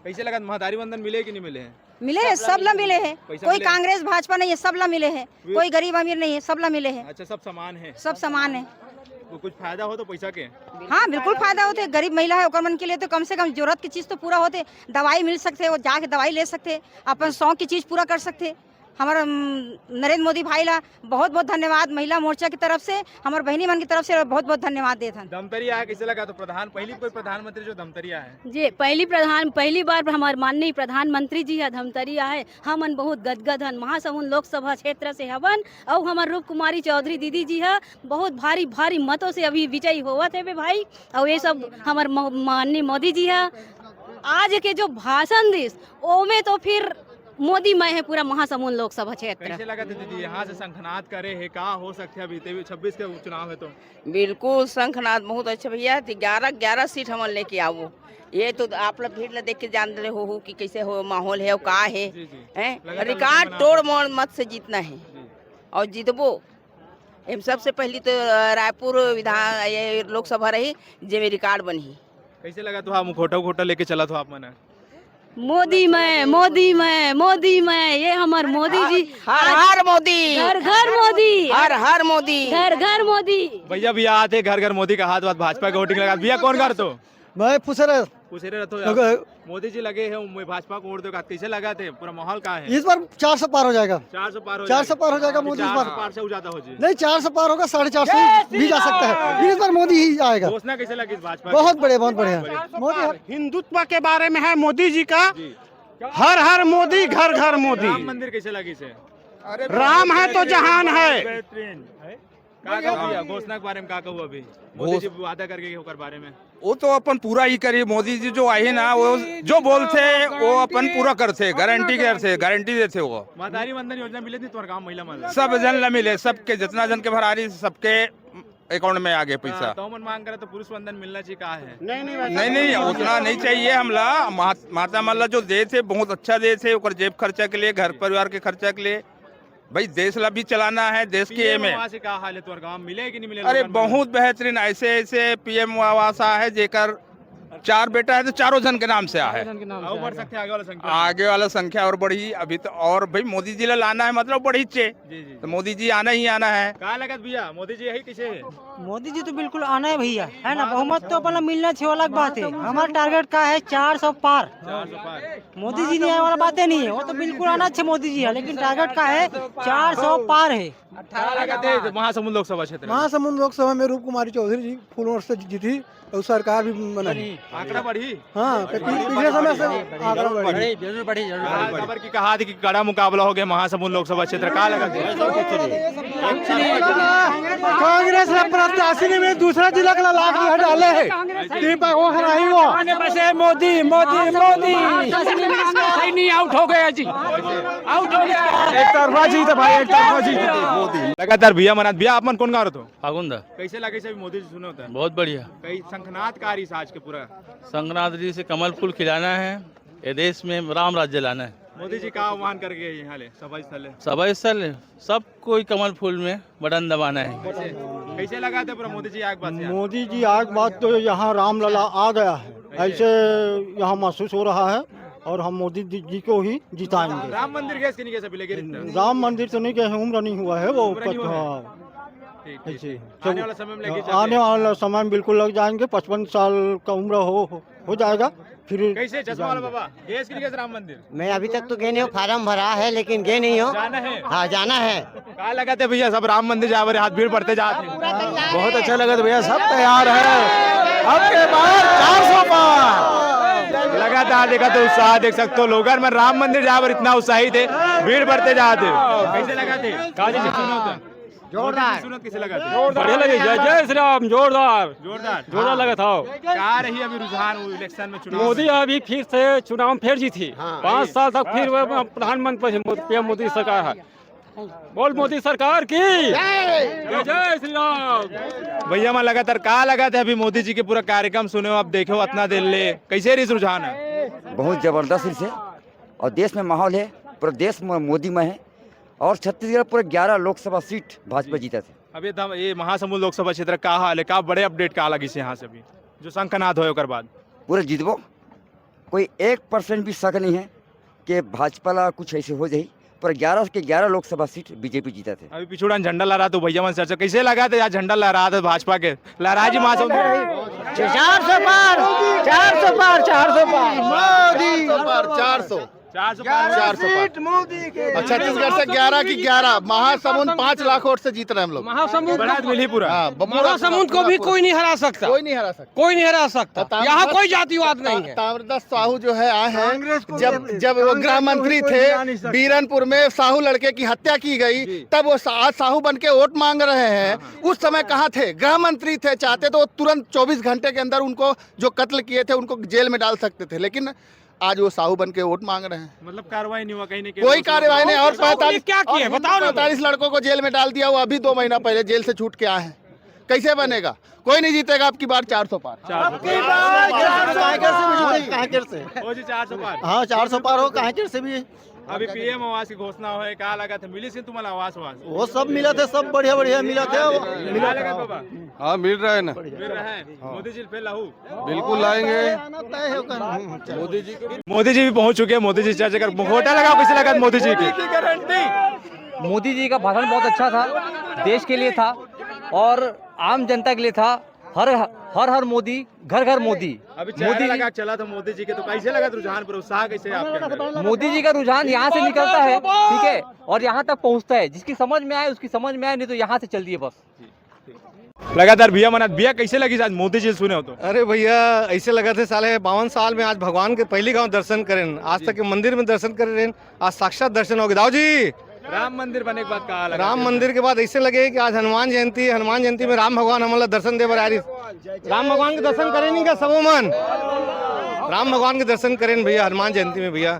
कैसे लगा महतारी वंदन मिले कि नहीं मिले हैं? मिले हैं, सब ला मिले हैं। पैसा कोई मिले? कांग्रेस भाजपा नहीं है, सब ला मिले हैं। कोई गरीब अमीर नहीं है, सब ला मिले हैं। अच्छा, सब समान है। सब समान है। तो कुछ फायदा हो तो पैसा के? हाँ बिल्कुल फायदा होते। गरीब महिला है ओकर मन के लिए तो कम से कम जरूरत की चीज तो पूरा होते। दवाई मिल सकते, वो जाके दवाई ले सकते, अपन शौक की चीज पूरा कर सकते। हमारा नरेंद्र मोदी भाई ला बहुत बहुत धन्यवाद। महिला मोर्चा की तरफ से, हमारे बहनी मन की तरफ से बहुत बहुत धन्यवाद देते हैं। धमतरिया है, कैसे लगा? तो पहली कोई प्रधानमंत्री जो धमतरिया है जी, पहली बार हमारे माननीय प्रधानमंत्री जी है धमतरिया है। हमन बहुत गदगद हन। महासमुंद लोकसभा क्षेत्र से हवन और हमारे रूप कुमारी चौधरी दीदी जी है बहुत भारी भारी मतों से अभी विजयी होवत है भाई। और ये सब हमारे माननीय मोदी जी है। आज के जो भाषण दिस ओमे तो फिर मोदी मैं है पूरा महासमुंद लोकसभा क्षेत्र। कैसे लगा था दीदी? यहाँ से शंखनाद करे है, का हो सकते हैं? अभी 26 के चुनाव है तो बिल्कुल शंखनाद बहुत अच्छा भैया। 11 सीट हम लेके आओ। ये तो आप लोग भीड़ देख के जान रहे हो कि कैसे हो माहौल है और का है। रिकॉर्ड तोड़ मोड़ मत से जीतना है और जीतबो। सबसे पहली तो रायपुर विधान ये लोकसभा रही जिसमें रिकॉर्ड बनी। कैसे लगा? तो आप खोटा लेके चला तो आप मना मोदी मैं ये हमार मोदी जी। हर मोदी, घर घर मोदी, हर मोदी, घर घर मोदी। भैया भी आते घर घर मोदी का हाथ भाजपा का वोटिंग लगा। भैया कौन कर तो मैं पूछ रहा मोदी जी लगे हैं भाजपा को वोट दो। कैसे लगा थे? पूरा माहौल का है इस बार 400 पार हो जाएगा। 400 पार हो 400 पार हो जाएगा मोदी इस बार। 400 से ज्यादा हो जाए नहीं 400 पार होगा, 450 भी जा सकता है। इस बार मोदी ही आएगा। घोषणा कैसे लगी भाजपा? बहुत बढ़िया मोदी। हिंदुत्व के बारे में है मोदी जी का। हर मोदी, घर घर मोदी। राम मंदिर कैसे लगी से? राम है तो जहान है। घोषणा के बारे में क्या कहूँ? अभी मोदी जी वादा करके होकर बारे में वो तो अपन पूरा ही करिए। मोदी जी जो आए ना वो जो बोलते वो अपन पूरा करते, गारंटी देते। वो महतारी वंदन योजना मिले थी तुम्हारे गाँव महिला मंडल? सब जन ला मिले, सबके जितना जन के भरारी सबके अकाउंट में आ गए पैसा। तो मन मांग करे तो पुरुष वंदन मिलना चाहिए। कहा है नहीं उतना नहीं चाहिए। हमला माता मल्ला जो दे थे बहुत अच्छा दे थे, जेब खर्चा के लिए, घर परिवार के खर्चा के लिए। भाई देश ला भी चलाना है, देश के में। वहाँ से क्या हाल है तुम्हारे गाँव? मिले कि नहीं मिले? अरे बहुत बेहतरीन। ऐसे पीएम आवास है जेकर 4 बेटा है तो चारों जन के नाम से है। बढ़ सकते आगे वाला संख्या और बढ़ी अभी तो। और भाई मोदी जी ला लाना है मतलब बढ़ी चे तो मोदी जी आना ही आना है। कहाँ लगा भैया मोदी जी यही कैसे है? मोदी जी तो बिल्कुल आना है भैया, है ना। बहुमत तो अपना मिलना चाहिए, अलग बात है। हमारा टारगेट का है 400 पार। 400 पार। मोदी जी नहीं आने वाला बातें नहीं है, वो तो बिल्कुल आना चाहिए मोदी जी है, लेकिन टारगेट का है 400 पार है। महासमुंद लोकसभा क्षेत्र महासमुंद लोकसभा में रूप कुमारी चौधरी जी फुल वोट से जीती और सरकार भी बनी। आंकड़ा बढ़ी। हाँ पिछले समय से आंकड़ा बढ़ी। खबर की कहा थी कि कड़ा मुकाबला हो गया महासमुंद लोकसभा क्षेत्र। कहा लगा? कांग्रेस ने प्रत्याशी ने में दूसरा जिला का लाख डाले है। मोदी नहीं आउट हो गया जी, आउट हो गया। एक तरफा जीत है भाई, एक तरफा जीत मोदी। लगातार भैया मनात। भैया आप मन कौन गा रहे हो? फागुंदा। कैसे लगे से मोदी जी सुने होता है? बहुत बढ़िया। कई शंखनाद कारी आज के पूरा संक्रांति जी से कमल फूल खिलाना है, ये देश में राम राज्य लाना है। मोदी जी का आह्वान करके यहाँ ले सभा स्थल सब कोई कमल फूल में बटन दबाना है। कैसे लगा थे पूरा मोदी जी आग बात? मोदी जी आग बात तो यहाँ रामलला आ गया है, ऐसे यहाँ महसूस हो रहा है। और हम मोदी जी को ही जिताएंगे। राम मंदिर गैस की नहीं कैसे मिलेगी? राम मंदिर तो नहीं गए, उम्र नहीं हुआ है वो। आने वाला समय में बिल्कुल लग जाएंगे। 55 साल का उम्र हो जाएगा फिर। कैसे चश्मा वाला बाबा गैस की नहीं कैसे राम मंदिर? मैं अभी तक तो गए नहीं हो, फार्म भरा है लेकिन गए नहीं हो। जाना है? हाँ जाना है। कहा लगा थे भैया सब राम मंदिर जा रहे, हाथ भीड़ पड़ते जाते? बहुत अच्छा लगा भैया, सब तैयार है। अब के बाद 400 पार। लगातार देखा तो उत्साह देख सकते हो लोग। मैं राम मंदिर जा इतना उत्साहित है, भीड़ बढ़ते जाते। कैसे लगा थे? जोरदार। कैसे लगा थे? बढ़िया लगे। जय श्री राम। जोरदार लगा था। क्या रही अभी रुझान इलेक्शन में? चुनाव मोदी अभी फिर से चुनाव फिर जीती। 5 साल तक फिर प्रधानमंत्री पीएम मोदी सरकार है। बोल मोदी सरकार की जय श्री राम। भैया मैं लगातार कहा लगा था अभी मोदी जी के पूरा कार्यक्रम सुने हो, अब देखो अपना दिल ले। कैसे रही रुझान है? बहुत जबरदस्त से। और देश में माहौल है, पूरा देश में मोदी में है। और छत्तीसगढ़ पूरे 11 लोकसभा सीट भाजपा जीता थे। अभी ये महासमुंद लोकसभा क्षेत्र का हाल है? का बड़े अपडेट का लगी से यहाँ से भी जो शंखनाद हो बाद? पूरे जीतबो, कोई 1% भी शक नहीं है कि भाजपा ला कुछ ऐसे हो जाए, पर 11 के 11 लोकसभा सीट बीजेपी जीता थे। अभी पिछुड़ा झंडा लहरा तो भैया मन चर्चा कैसे लगा था यार, झंडा लहरा था भाजपा के, लहरा जी महासमुंद 400 पार 400 पार 400 पार मोदी 400 और छत्तीसगढ़ से 11 की 11 महासमुंद 5 लाख वोट से जीत रहे हैं हम लोग। महासमुंद बढ़त मिली पूरा। महासमुंद को भी कोई नहीं हरा सकता, कोई नहीं हरा सकता, कोई नहीं हरा सकता। यहाँ कोई जातिवाद नहीं है। ताम्रध्वज साहू जो है आए हैं, जब वो गृह मंत्री थे बीरनपुर में साहू लड़के की हत्या की गई, तब वो आज साहू बन के वोट मांग रहे हैं। उस समय कहाँ थे? गृह मंत्री थे, चाहते तो तुरंत 24 घंटे के अंदर उनको जो कत्ल किए थे उनको जेल में डाल सकते थे, लेकिन आज वो साहू बन के वोट मांग रहे हैं। मतलब कार्रवाई नहीं हुआ कहीं नहीं, कोई कार्रवाई नहीं। और 45 क्या किए बताओ ना। 45 लड़कों को जेल में डाल दिया, वो अभी 2 महीना पहले जेल से छूट के आए हैं। कैसे बनेगा? कोई नहीं जीतेगा आपकी बार 400 पार। 400 पार। हाँ 400 पार हो, कहाँ से भी। अभी पीएम आवास की घोषणा हो, क्या लगा था मिली सिंह तुम्हारा आवास? वो सब मिला थे, सब बढ़िया बढ़िया मिला थे। मिला लगा बाबा? हाँ मिल रहा है ना, मिल रहा है। मोदी जी फिर लाहू बिल्कुल लाएंगे। मोदी जी भी पहुंच चुके हैं, मोदी जी चर्चा कर। मुखौटा लगा, कैसे लगा मोदी जी की गारंटी? मोदी जी का भाषण बहुत अच्छा था, देश के लिए था और आम जनता के लिए था। हर मोदी, घर घर मोदी। अभी मोदी लगा चला था मोदी जी के, तो कैसे लगा रुझान पर, उत्साह कैसे आपके अंदर? मोदी जी का रुझान यहाँ से निकलता है, ठीक है, और यहाँ तक पहुँचता है। जिसकी समझ में आए उसकी समझ में आए, नहीं तो यहाँ से चल दिए बस। लगातार भैया मना, भैया कैसे लगी आज मोदी जी सुने हो तो? अरे भैया ऐसे लगा थे साले 52 साल में आज भगवान के पहली गांव दर्शन करें, आज तक के मंदिर में दर्शन करे, आज साक्षात दर्शन हो गए। दाऊ जी राम मंदिर बने के बाद कहा लगा? राम मंदिर के बाद ऐसे लगे कि आज हनुमान जयंती में राम भगवान हमारा दर्शन दे बरारी। राम भगवान के दर्शन करें नहीं क्या सबो मन? राम भगवान के दर्शन करें भैया हनुमान जयंती में भैया।